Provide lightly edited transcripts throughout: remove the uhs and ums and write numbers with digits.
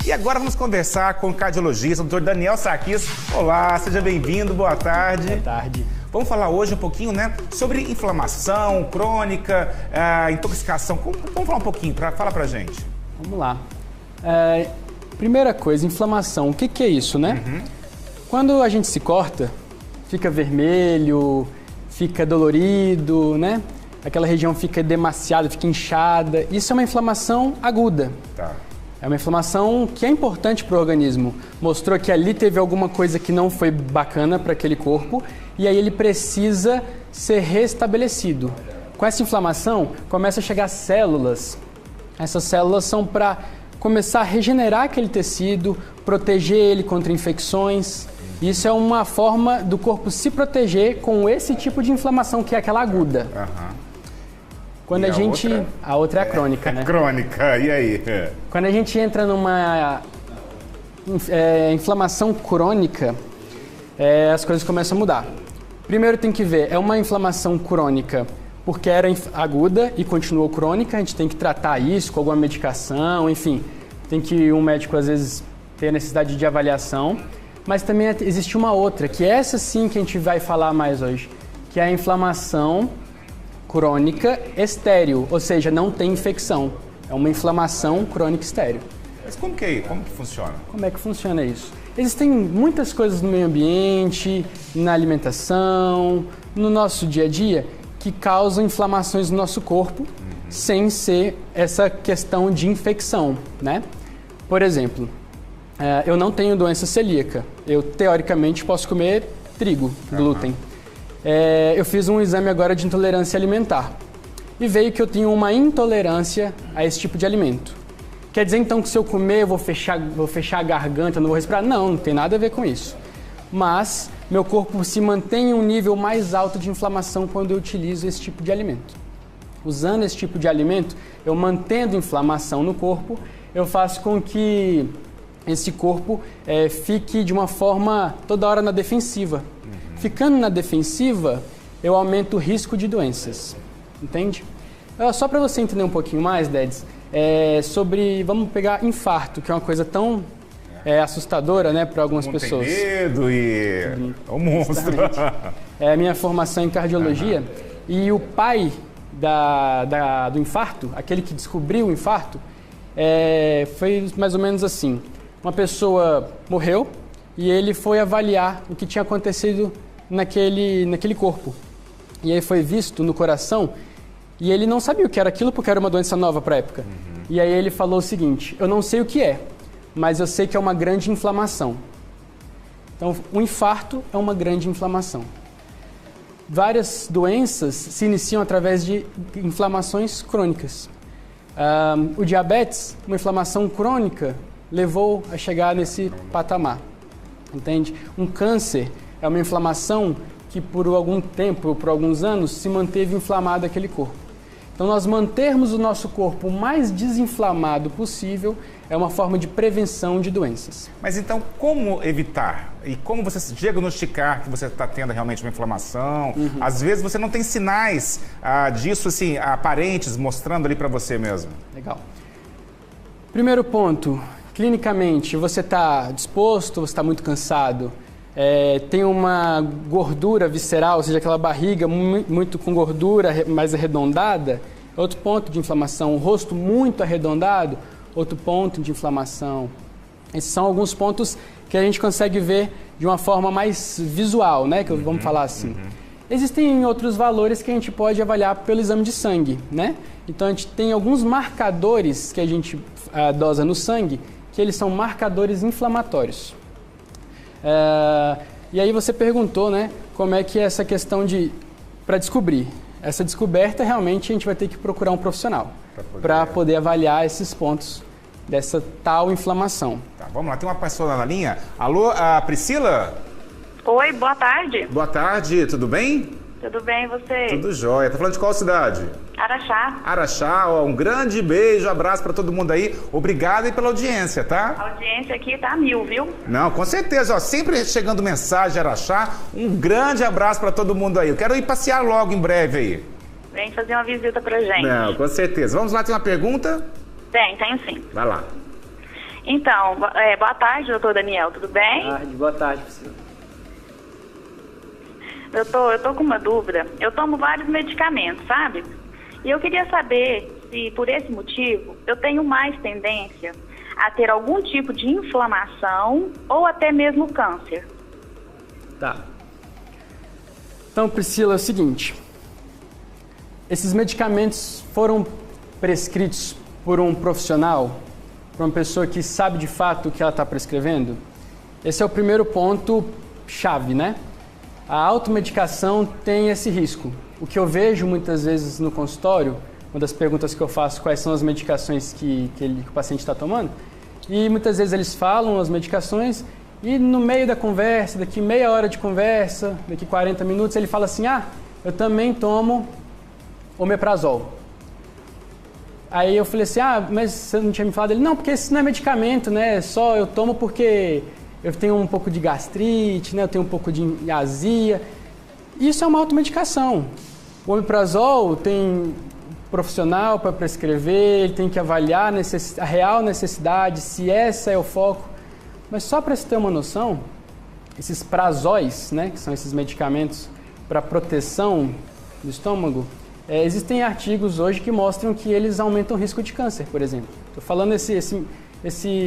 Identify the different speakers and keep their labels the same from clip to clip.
Speaker 1: E agora vamos conversar com o cardiologista, o Dr. Daniel Sarquis. Olá, seja bem-vindo, boa tarde.
Speaker 2: Boa tarde.
Speaker 1: Vamos falar hoje um pouquinho, sobre inflamação crônica, intoxicação. Vamos falar um pouquinho, fala pra gente.
Speaker 2: Vamos lá. Primeira coisa, inflamação. O que é isso, né? Quando a gente se corta, fica vermelho, fica dolorido, né? Aquela região fica demasiada, fica inchada. Isso é uma inflamação aguda.
Speaker 1: Tá.
Speaker 2: É uma inflamação que é importante para o organismo. Mostrou que ali teve alguma coisa que não foi bacana para aquele corpo e aí ele precisa ser restabelecido. Com essa inflamação, começa a chegar células. Essas células são para começar a regenerar aquele tecido, proteger ele contra infecções. Isso é uma forma do corpo se proteger com esse tipo de inflamação que é aquela aguda. Quando
Speaker 1: e
Speaker 2: a outra é a crônica, né?
Speaker 1: Crônica, e aí?
Speaker 2: Quando a gente entra numa inflamação crônica, as coisas começam a mudar. Primeiro tem que ver, é uma inflamação crônica porque era aguda e continuou crônica, a gente tem que tratar isso com alguma medicação, enfim. Tem que um médico às vezes ter necessidade de avaliação. Mas também existe uma outra, que é essa sim que a gente vai falar mais hoje, que é a inflamação crônica estéril, ou seja, não tem infecção. É uma inflamação crônica estéril.
Speaker 1: Mas como que funciona?
Speaker 2: Como é que funciona isso? Existem muitas coisas no meio ambiente, na alimentação, no nosso dia a dia, que causam inflamações no nosso corpo, sem ser essa questão de infecção, né? Por exemplo, eu não tenho doença celíaca. Eu, teoricamente, posso comer trigo, glúten. Eu fiz um exame agora de intolerância alimentar e veio que eu tenho uma intolerância a esse tipo de alimento. Quer dizer, então, que se eu comer, eu vou fechar a garganta, não vou respirar? Não tem nada a ver com isso. Mas meu corpo se mantém em um nível mais alto de inflamação quando eu utilizo esse tipo de alimento. Usando esse tipo de alimento, eu mantendo inflamação no corpo, eu faço com que esse corpo fique de uma forma toda hora na defensiva. Ficando na defensiva, eu aumento o risco de doenças. Entende? Só para você entender um pouquinho mais, Dedes, vamos pegar infarto, que é uma coisa tão assustadora, né, para algumas pessoas.
Speaker 1: Tem medo e é um monstro.
Speaker 2: É a minha formação em cardiologia e o pai do infarto, aquele que descobriu o infarto, foi mais ou menos assim. Uma pessoa morreu e ele foi avaliar o que tinha acontecido naquele corpo. E aí foi visto no coração e ele não sabia o que era aquilo porque era uma doença nova para a época. E aí ele falou o seguinte: eu não sei o que é, mas eu sei que é uma grande inflamação. Então, o infarto é uma grande inflamação. Várias doenças se iniciam através de inflamações crônicas. O diabetes, uma inflamação crônica, levou a chegar nesse patamar, entende? Um câncer é uma inflamação que por algum tempo, por alguns anos, se manteve inflamado aquele corpo. Então, nós mantermos o nosso corpo o mais desinflamado possível é uma forma de prevenção de doenças.
Speaker 1: Mas então, como evitar? E como você diagnosticar que você está tendo realmente uma inflamação? Às vezes você não tem sinais disso, assim, aparentes, mostrando ali para você mesmo.
Speaker 2: Legal. Primeiro ponto. Clinicamente, você está disposto, você está muito cansado, tem uma gordura visceral, ou seja, aquela barriga muito com gordura mais arredondada, outro ponto de inflamação. O rosto muito arredondado, outro ponto de inflamação. Esses são alguns pontos que a gente consegue ver de uma forma mais visual, né? Vamos falar assim. Existem outros valores que a gente pode avaliar pelo exame de sangue, né? Então, a gente tem alguns marcadores que a gente dosa no sangue, que eles são marcadores inflamatórios. E aí você perguntou, né, como é que é essa questão para descobrir. Essa descoberta, realmente, a gente vai ter que procurar um profissional para poder avaliar esses pontos dessa tal inflamação.
Speaker 1: Tá, vamos lá, tem uma pessoa na linha. Alô, Priscila?
Speaker 3: Oi, boa tarde.
Speaker 1: Boa tarde, tudo bem?
Speaker 3: Tudo bem, e você?
Speaker 1: Tudo jóia. Tá falando de qual cidade?
Speaker 3: Araxá.
Speaker 1: Araxá, um grande beijo, abraço para todo mundo aí. Obrigado aí pela audiência, tá?
Speaker 3: A audiência aqui tá 1000, viu?
Speaker 1: Não, com certeza, sempre chegando mensagem de Araxá. Um grande abraço para todo mundo aí. Eu quero ir passear logo em breve aí.
Speaker 3: Vem fazer uma visita pra gente.
Speaker 1: Não, com certeza. Vamos lá, tem uma pergunta?
Speaker 3: Tenho sim.
Speaker 1: Vai lá.
Speaker 3: Então, boa tarde, doutor Daniel, tudo bem?
Speaker 2: Boa tarde, Priscila.
Speaker 3: Eu tô com uma dúvida. Eu tomo vários medicamentos, sabe? E eu queria saber se, por esse motivo, eu tenho mais tendência a ter algum tipo de inflamação ou até mesmo câncer.
Speaker 2: Tá. Então, Priscila, é o seguinte. Esses medicamentos foram prescritos por um profissional, por uma pessoa que sabe de fato o que ela está prescrevendo? Esse é o primeiro ponto chave, né? A automedicação tem esse risco. O que eu vejo muitas vezes no consultório, uma das perguntas que eu faço, quais são as medicações que o paciente está tomando, e muitas vezes eles falam as medicações e no meio da conversa, daqui meia hora de conversa, daqui 40 minutos, ele fala assim, eu também tomo omeprazol. Aí eu falei assim, mas você não tinha me falado? Ele, não, porque isso não é medicamento, né? Só eu tomo porque eu tenho um pouco de gastrite, né? Eu tenho um pouco de azia. Isso é uma automedicação. O omeprazol tem profissional para prescrever, ele tem que avaliar a real necessidade, se esse é o foco. Mas só para você ter uma noção, esses prazóis, né? Que são esses medicamentos para proteção do estômago, existem artigos hoje que mostram que eles aumentam o risco de câncer, por exemplo. Estou falando esse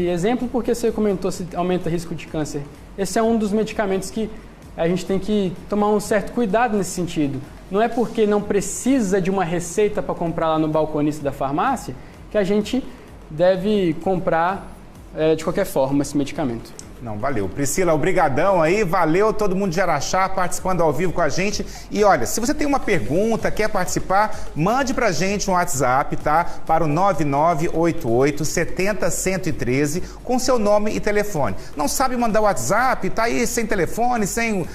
Speaker 2: exemplo porque você comentou se aumenta o risco de câncer. Esse é um dos medicamentos que a gente tem que tomar um certo cuidado nesse sentido. Não é porque não precisa de uma receita para comprar lá no balconista da farmácia que a gente deve comprar de qualquer forma esse medicamento.
Speaker 1: Não, valeu. Priscila, obrigadão aí, valeu todo mundo de Araxá participando ao vivo com a gente. E olha, se você tem uma pergunta, quer participar, mande pra gente um WhatsApp, tá? Para o 9988-70-113 com seu nome e telefone. Não sabe mandar o WhatsApp, tá aí sem telefone, sem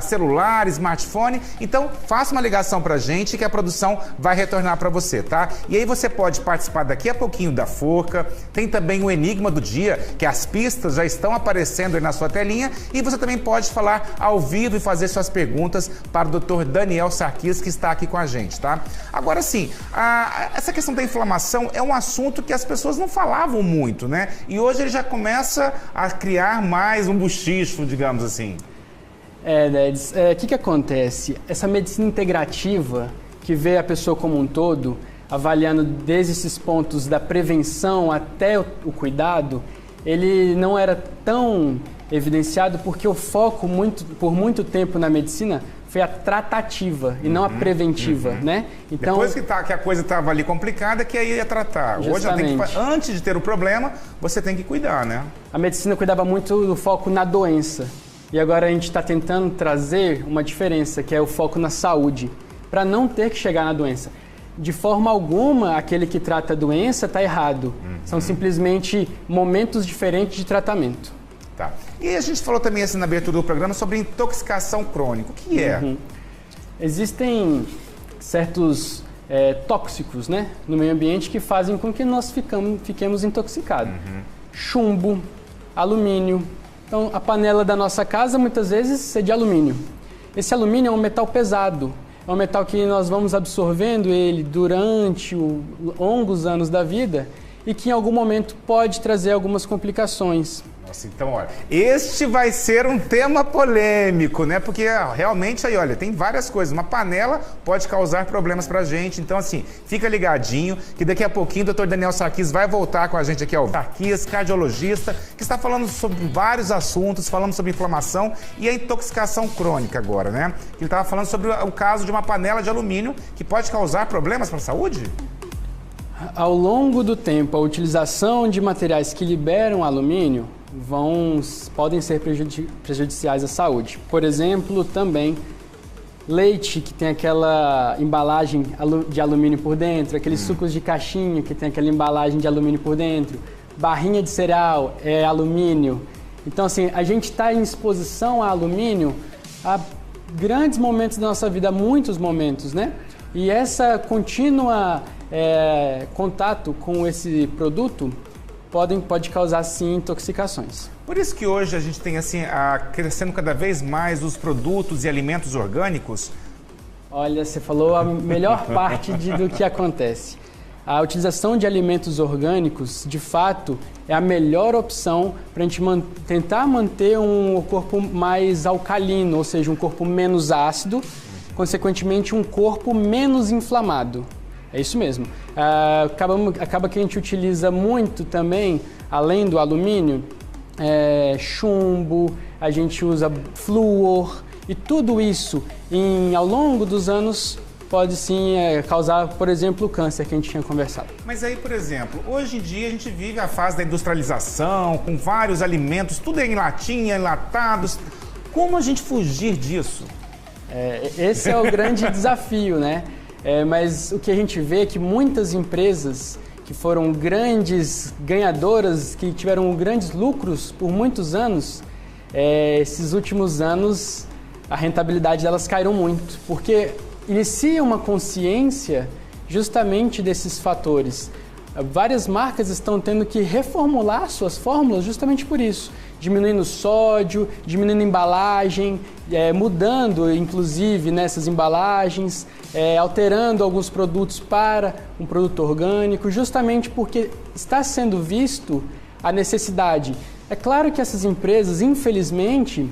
Speaker 1: celular, smartphone? Então, faça uma ligação pra gente que a produção vai retornar pra você, tá? E aí você pode participar daqui a pouquinho da Forca, tem também o Enigma do Dia, que as pistas já estão aparecendo aí na sua telinha, e você também pode falar ao vivo e fazer suas perguntas para o Dr. Daniel Sarquis, que está aqui com a gente, tá? Agora sim, essa questão da inflamação é um assunto que as pessoas não falavam muito, né? E hoje ele já começa a criar mais um buchicho, digamos assim.
Speaker 2: Nedes, o que acontece? Essa medicina integrativa, que vê a pessoa como um todo, avaliando desde esses pontos da prevenção até o cuidado, ele não era tão evidenciado porque o foco por muito tempo na medicina foi a tratativa e não a preventiva, né?
Speaker 1: Então, depois que a coisa estava ali complicada, que aí ia tratar.
Speaker 2: Justamente.
Speaker 1: Hoje, antes de ter o problema, você tem que cuidar, né?
Speaker 2: A medicina cuidava muito do foco na doença. E agora a gente está tentando trazer uma diferença, que é o foco na saúde, para não ter que chegar na doença. De forma alguma, aquele que trata a doença está errado. São simplesmente momentos diferentes de tratamento.
Speaker 1: Tá. E a gente falou também assim, na abertura do programa sobre intoxicação crônica. O que é?
Speaker 2: Existem certos tóxicos, né, no meio ambiente que fazem com que nós fiquemos intoxicados. Chumbo, alumínio. Então, a panela da nossa casa muitas vezes é de alumínio. Esse alumínio é um metal pesado. É um metal que nós vamos absorvendo ele durante longos anos da vida e que em algum momento pode trazer algumas complicações.
Speaker 1: Nossa, então, olha, este vai ser um tema polêmico, né? Porque realmente aí, olha, tem várias coisas. Uma panela pode causar problemas pra gente. Então, assim, fica ligadinho que daqui a pouquinho o Dr. Daniel Sarquis vai voltar com a gente aqui, ó. Sarquis, cardiologista, que está falando sobre vários assuntos, falando sobre inflamação e a intoxicação crônica agora, né? Ele estava falando sobre o caso de uma panela de alumínio que pode causar problemas para a saúde?
Speaker 2: Ao longo do tempo, a utilização de materiais que liberam alumínio podem ser prejudiciais à saúde. Por exemplo, também leite, que tem aquela embalagem de alumínio por dentro, aqueles sucos de caixinha, que tem aquela embalagem de alumínio por dentro, barrinha de cereal é alumínio. Então, assim, a gente está em exposição a alumínio a grandes momentos da nossa vida, muitos momentos, né? E essa contínua contato com esse produto pode causar, sim, intoxicações.
Speaker 1: Por isso que hoje a gente tem, assim, crescendo cada vez mais os produtos e alimentos orgânicos?
Speaker 2: Olha, você falou a melhor parte do que acontece. a utilização de alimentos orgânicos, de fato, é a melhor opção para a gente tentar manter um corpo mais alcalino, ou seja, um corpo menos ácido, consequentemente um corpo menos inflamado. É isso mesmo. Acaba que a gente utiliza muito também, além do alumínio, chumbo, a gente usa flúor, e tudo isso, ao longo dos anos, pode sim causar, por exemplo, o câncer que a gente tinha conversado.
Speaker 1: Mas aí, por exemplo, hoje em dia a gente vive a fase da industrialização, com vários alimentos, tudo em latinha, enlatados. Como a gente fugir disso?
Speaker 2: Esse é o grande desafio, né? Mas o que a gente vê é que muitas empresas que foram grandes ganhadoras, que tiveram grandes lucros por muitos anos, esses últimos anos a rentabilidade delas caíram muito, porque inicia uma consciência justamente desses fatores. Várias marcas estão tendo que reformular suas fórmulas justamente por isso, diminuindo o sódio, diminuindo a embalagem, mudando inclusive nessas embalagens, alterando alguns produtos para um produto orgânico, justamente porque está sendo visto a necessidade. É claro que essas empresas, infelizmente,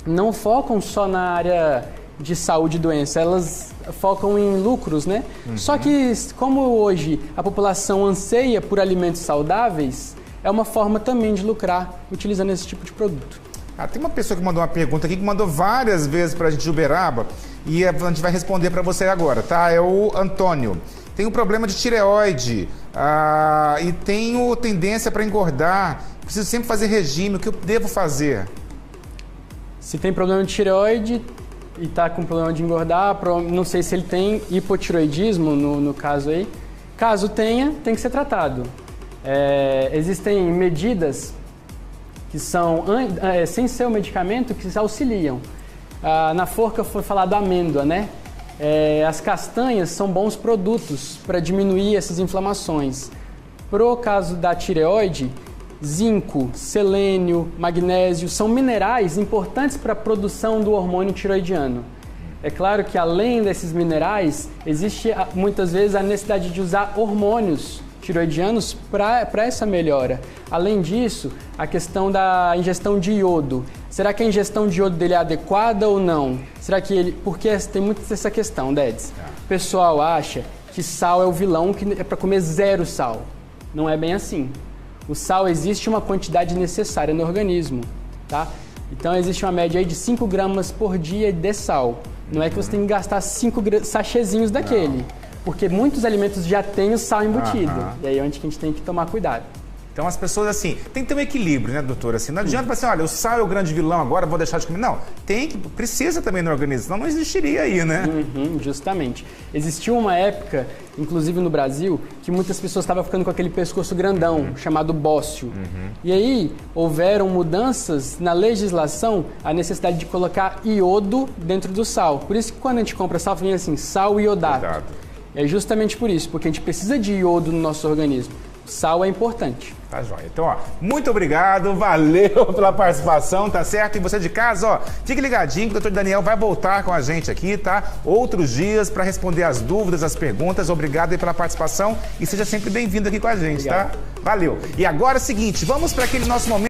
Speaker 2: não focam só na área de saúde e doença, elas focam em lucros, né? Só que, como hoje a população anseia por alimentos saudáveis, é uma forma também de lucrar utilizando esse tipo de produto.
Speaker 1: Tem uma pessoa que mandou uma pergunta aqui, que mandou várias vezes para a gente de Uberaba, e a gente vai responder para você agora, tá? É o Antônio. Tenho problema de tireoide e tenho tendência para engordar, preciso sempre fazer regime, o que eu devo fazer?
Speaker 2: Se tem problema de tireoide e está com problema de engordar, não sei se ele tem hipotireoidismo no caso aí. Caso tenha, tem que ser tratado. Existem medidas que são, sem ser o medicamento, que auxiliam. Na forca foi falado amêndoa, né? As castanhas são bons produtos para diminuir essas inflamações. Pro caso da tireoide, zinco, selênio, magnésio são minerais importantes para a produção do hormônio tiroidiano. É claro que além desses minerais, existe muitas vezes a necessidade de usar hormônios tiroidianos para essa melhora. Além disso, a questão da ingestão de iodo. Será que a ingestão de iodo dele é adequada ou não? Será que porque tem muito essa questão, Dedes. O pessoal acha que sal é o vilão, que é para comer zero sal. Não é bem assim. O sal existe uma quantidade necessária no organismo, tá? Então existe uma média aí de 5 gramas por dia de sal. Não é que você tem que gastar 5 sachêzinhos daquele, porque muitos alimentos já têm o sal embutido. E aí é onde que a gente tem que tomar cuidado.
Speaker 1: Então as pessoas, assim, tem que ter um equilíbrio, né, doutora? Assim, não adianta falar assim, olha, o sal é o grande vilão agora, vou deixar de comer. Não, precisa também no organismo, senão não existiria aí, né?
Speaker 2: Justamente. Existiu uma época, inclusive no Brasil, que muitas pessoas estavam ficando com aquele pescoço grandão, chamado bócio. E aí houveram mudanças na legislação, a necessidade de colocar iodo dentro do sal. Por isso que quando a gente compra sal, vem assim, sal iodado. É justamente por isso, porque a gente precisa de iodo no nosso organismo. Sal é importante.
Speaker 1: Tá joia. Então, muito obrigado, valeu pela participação, tá certo? E você de casa, fique ligadinho que o Dr. Daniel vai voltar com a gente aqui, tá? Outros dias para responder as dúvidas, as perguntas. Obrigado aí pela participação e seja sempre bem-vindo aqui com a gente, tá? Valeu. E agora é o seguinte, vamos para aquele nosso momento